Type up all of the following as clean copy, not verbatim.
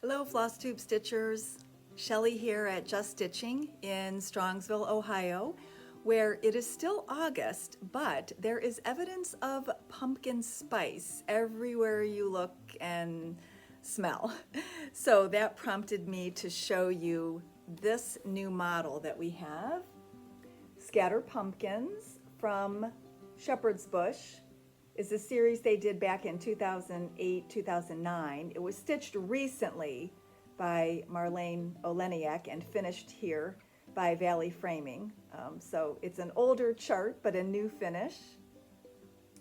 Hello FlossTube Stitchers, Shelley here at Just Stitching in Strongsville, Ohio, where it is still August, but there is evidence of pumpkin spice everywhere you look and smell. So that prompted me to show you this new model that we have, Scatter Pumpkins from Shepherd's Bush. Is a series they did back in 2008, 2009. It was stitched recently by Marlene Oleniak and finished here by Valley Framing. So it's an older chart, but a new finish.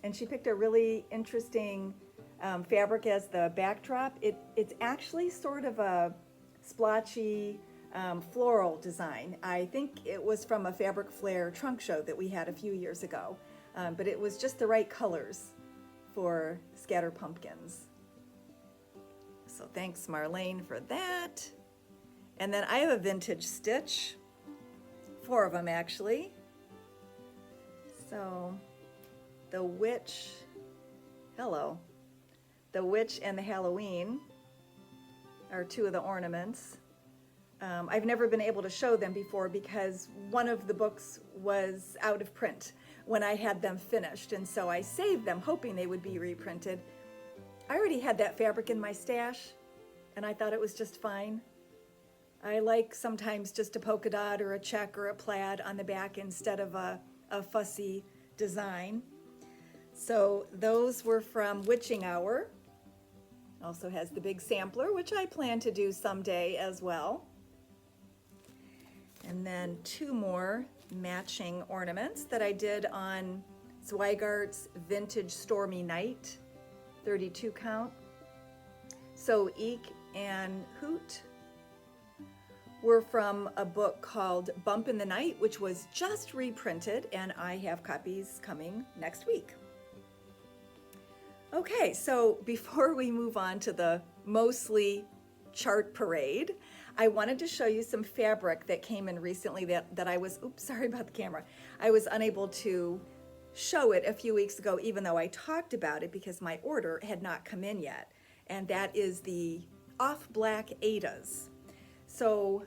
And she picked a really interesting fabric as the backdrop. It's actually sort of a splotchy floral design. I think it was from a Fabric Flair trunk show that we had a few years ago. But it was just the right colors for Scatter Pumpkins. So thanks Marlene for that. And then I have a vintage stitch, 4 of them actually. So the witch, hello, the witch and the Halloween are 2 of the ornaments. I've never been able to show them before because one of the books was out of print when I had them finished, and so I saved them hoping they would be reprinted. I already had that fabric in my stash and I thought it was just fine. I like sometimes just a polka dot or a check or a plaid on the back instead of a fussy design. So those were from Witching Hour. Also has the big sampler, which I plan to do someday as well. And then 2 more matching ornaments that I did on Zweigart's Vintage Stormy Night, 32 count. So Eek and Hoot were from a book called Bump in the Night, which was just reprinted, and I have copies coming next week. Okay, so before we move on to the mostly chart parade, I wanted to show you some fabric that came in recently that I was, oops, sorry about the camera. I was unable to show it a few weeks ago, even though I talked about it because my order had not come in yet. And that is the off black Adas. So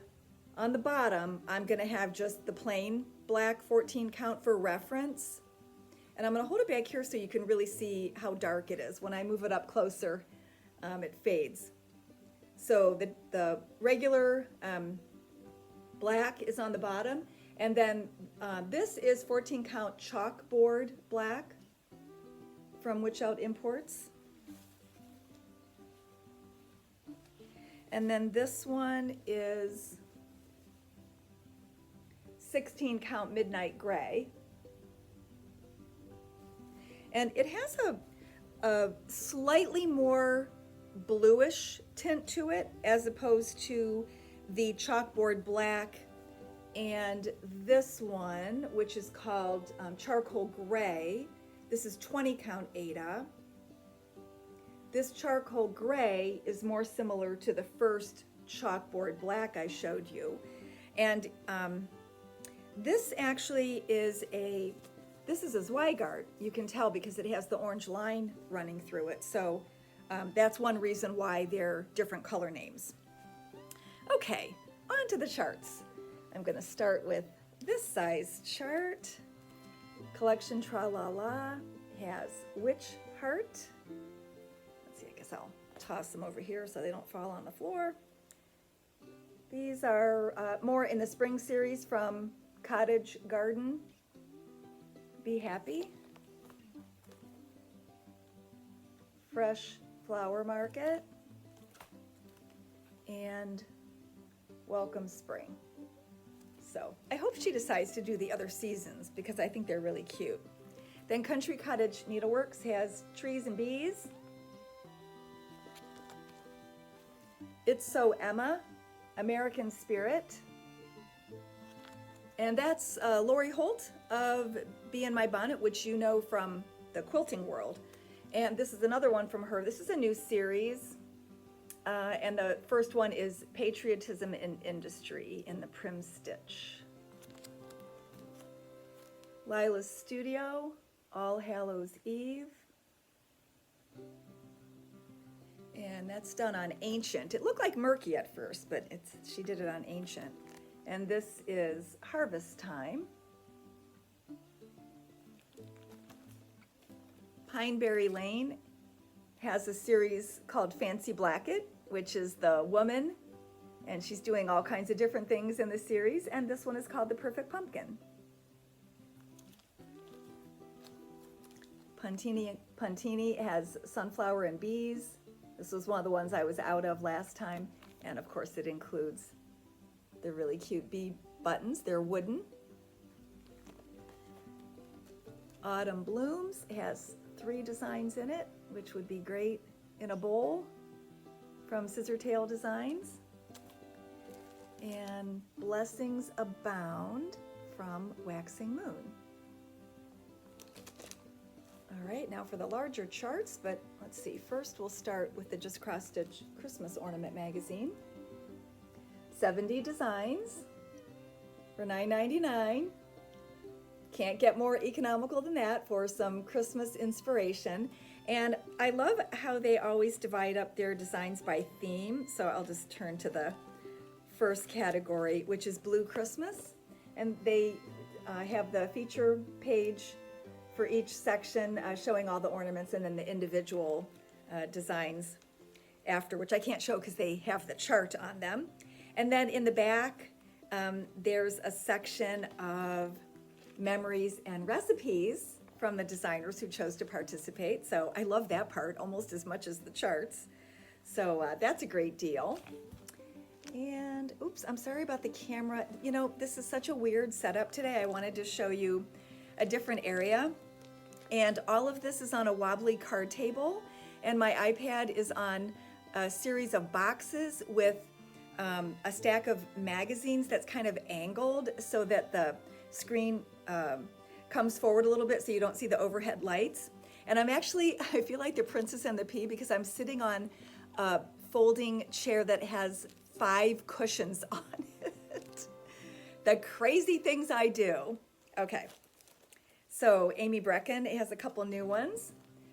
on the bottom, I'm gonna have just the plain black 14 count for reference. And I'm gonna hold it back here so you can really see how dark it is. When I move it up closer, it fades. So the regular black is on the bottom, and then this is 14 count chalkboard black from Witch Out Imports. And then this one is 16 count midnight gray. And it has a slightly more bluish tint to it as opposed to the chalkboard black and this one, which is called charcoal gray. This is 20 count Aida. This charcoal gray is more similar to the first chalkboard black I showed you. And this actually is this is a Zweigart. You can tell because it has the orange line running through it. So that's one reason why they're different color names. Okay, on to the charts. I'm going to start with this size chart. Collection Tra-La-La has Witch Heart. Let's see, I guess I'll toss them over here so they don't fall on the floor. These are more in the spring series from Cottage Garden. Be Happy. Fresh Flower Market, and Welcome Spring. So I hope she decides to do the other seasons because I think they're really cute. Then Country Cottage Needleworks has Trees and Bees. It's So Emma, American Spirit. And that's Lori Holt of Bee in My Bonnet, which you know from the quilting world. And this is another one from her. This is a new series. And the first one is Patriotism in Industry in the Prim Stitch. Lila's Studio, All Hallows Eve. And that's done on Ancient. It looked like murky at first, but she did it on Ancient. And this is Harvest Time. Pineberry Lane has a series called Fancy Blacket, which is the woman, and she's doing all kinds of different things in the series, and this one is called The Perfect Pumpkin. Puntini has Sunflower and Bees. This was one of the ones I was out of last time, and of course it includes the really cute bee buttons. They're wooden. Autumn Blooms has 3 designs in it, which would be great in a bowl from Scissortail Designs. And Blessings Abound from Waxing Moon. All right, now for the larger charts, but let's see. First, we'll start with the Just Cross Stitch Christmas Ornament Magazine. 70 designs for $9.99. Can't get more economical than that for some Christmas inspiration. And I love how they always divide up their designs by theme. So I'll just turn to the first category, which is Blue Christmas. And they have the feature page for each section showing all the ornaments and then the individual designs after, which I can't show because they have the chart on them. And then in the back, there's a section of memories and recipes from the designers who chose to participate. So I love that part almost as much as the charts. So that's a great deal. And oops, I'm sorry about the camera. You know, this is such a weird setup today. I wanted to show you a different area. And all of this is on a wobbly card table. And my iPad is on a series of boxes with a stack of magazines that's kind of angled so that the screen comes forward a little bit so you don't see the overhead lights. And I feel like the Princess and the Pea because I'm sitting on a folding chair that has 5 cushions on it. The crazy things I do. Okay, so Amy Brecken has a couple new ones.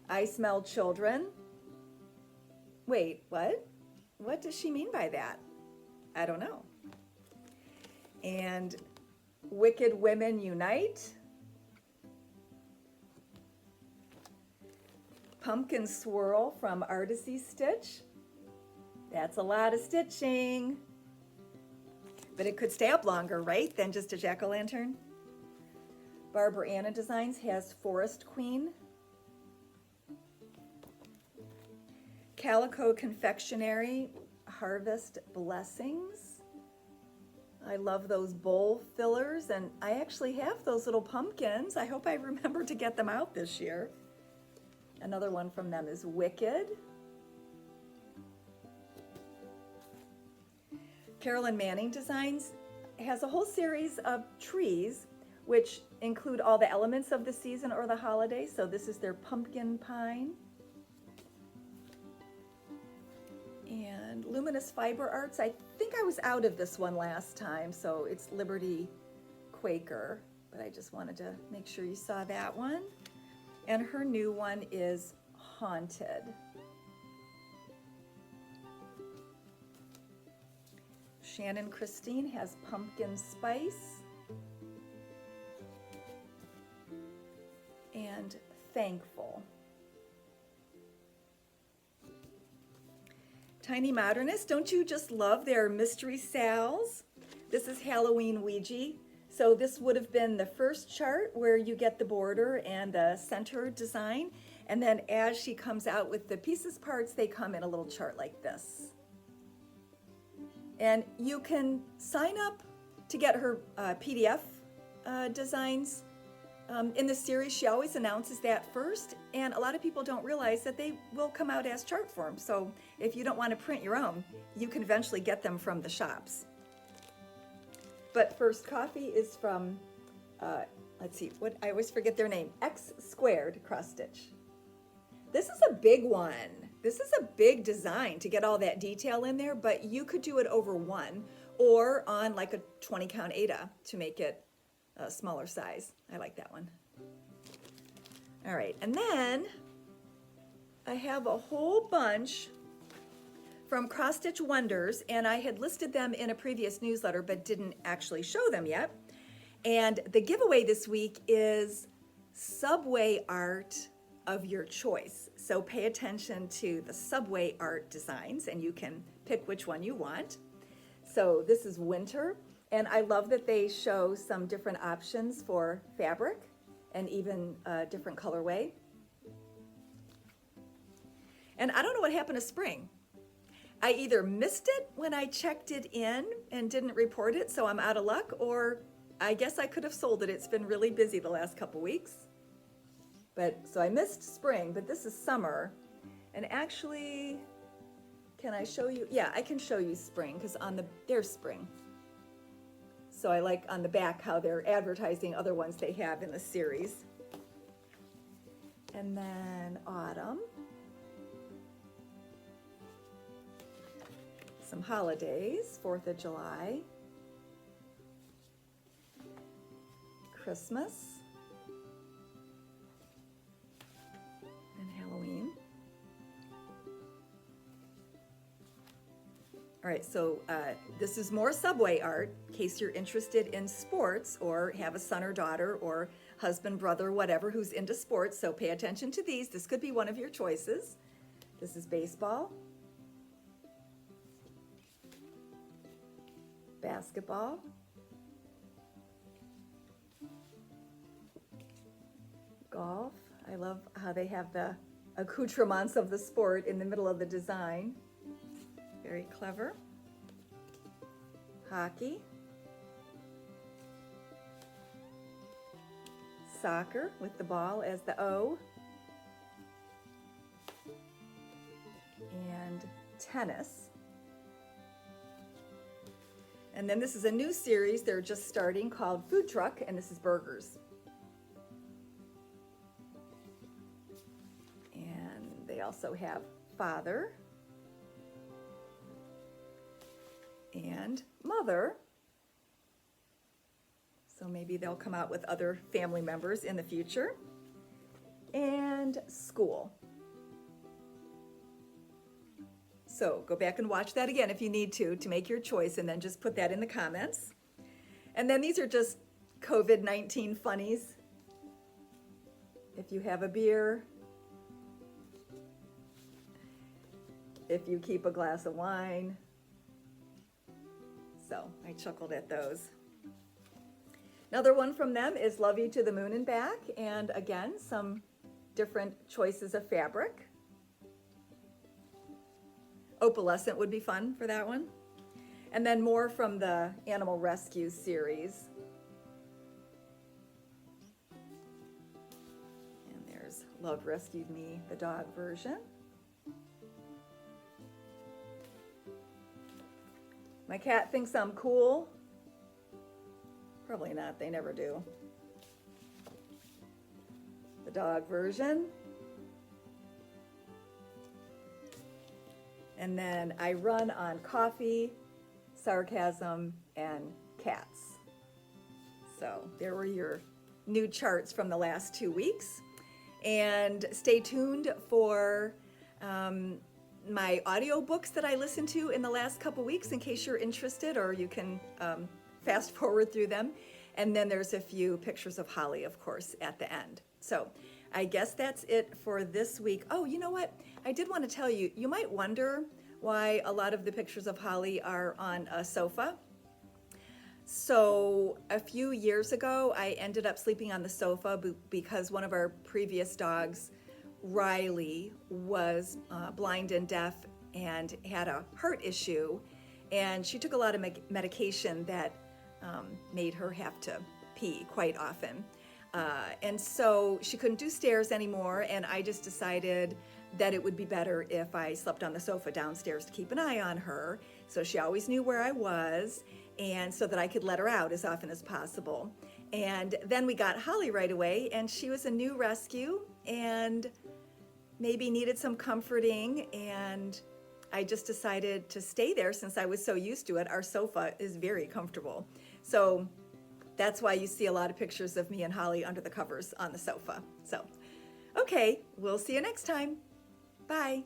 I Smell Children. Wait, what? What does she mean by that? I don't know. And Wicked Women Unite. Pumpkin Swirl from Artisy Stitch. That's a lot of stitching. But it could stay up longer, right, than just a jack-o'-lantern? Barbara Anna Designs has Forest Queen. Calico Confectionery, Harvest Blessings. I love those bowl fillers, and I actually have those little pumpkins. I hope I remember to get them out this year. Another one from them is Wicked. Carolyn Manning Designs has a whole series of trees which include all the elements of the season or the holiday. So this is their pumpkin pine. And Luminous Fiber Arts, I think I was out of this one last time, so it's Liberty Quaker, but I just wanted to make sure you saw that one. And her new one is Haunted. Shannon Christine has Pumpkin Spice. And Thankful. Tiny Modernist, don't you just love their mystery sals? This is Halloween Ouija. So this would have been the first chart where you get the border and the center design. And then as she comes out with the pieces parts, they come in a little chart like this. And you can sign up to get her PDF designs. In the series, she always announces that first, and a lot of people don't realize that they will come out as chart form. So if you don't want to print your own, you can eventually get them from the shops. But First Coffee is from, let's see, what I always forget their name, X Squared Cross Stitch. This is a big one. This is a big design to get all that detail in there, but you could do it over one or on like a 20 count Aida to make it a smaller size. I like that one. All right, and then I have a whole bunch from Cross Stitch Wonders, and I had listed them in a previous newsletter but didn't actually show them yet. And the giveaway this week is subway art of your choice. So pay attention to the subway art designs and you can pick which one you want. So this is winter, and I love that they show some different options for fabric and even a different colorway. And I don't know what happened to spring. I either missed it when I checked it in and didn't report it, so I'm out of luck, or I guess I could have sold it. It's been really busy the last couple weeks. So I missed spring, but this is summer. And actually, can I show you? Yeah, I can show you spring, because there's spring. So I like on the back how they're advertising other ones they have in the series. And then autumn. Some holidays, 4th of July, Christmas, and Halloween. All right, so this is more subway art in case you're interested in sports or have a son or daughter or husband, brother, whatever, who's into sports. So pay attention to these. This could be one of your choices. This is baseball, basketball, golf. I love how they have the accoutrements of the sport in the middle of the design. Very clever. Hockey, soccer with the ball as the O, and tennis. And then this is a new series they're just starting called Food Truck, and this is burgers. And they also have father and mother. So maybe they'll come out with other family members in the future. And school. So go back and watch that again if you need to make your choice, and then just put that in the comments. And then these are just COVID-19 funnies. If you have a beer, if you keep a glass of wine. So I chuckled at those. Another one from them is Love You to the Moon and Back, and again, some different choices of fabric. Opalescent would be fun for that one. And then more from the Animal Rescue series. And there's Love Rescued Me, the dog version. My cat thinks I'm cool. Probably not, they never do. The dog version. And then I run on coffee, sarcasm, and cats. So there were your new charts from the last 2 weeks. And stay tuned for my audiobooks that I listened to in the last couple weeks in case you're interested, or you can fast forward through them. And then there's a few pictures of Holly, of course, at the end. So I guess that's it for this week. Oh, you know what? I did want to tell you, you might wonder why a lot of the pictures of Holly are on a sofa. So a few years ago, I ended up sleeping on the sofa because one of our previous dogs, Riley, was blind and deaf and had a heart issue, and she took a lot of medication that made her have to pee quite often. And so she couldn't do stairs anymore, and I just decided that it would be better if I slept on the sofa downstairs to keep an eye on her, so she always knew where I was, and so that I could let her out as often as possible. And then we got Holly right away, and she was a new rescue and maybe needed some comforting, and I just decided to stay there since I was so used to it. Our sofa is very comfortable. So that's why you see a lot of pictures of me and Holly under the covers on the sofa. So, okay, we'll see you next time. Bye.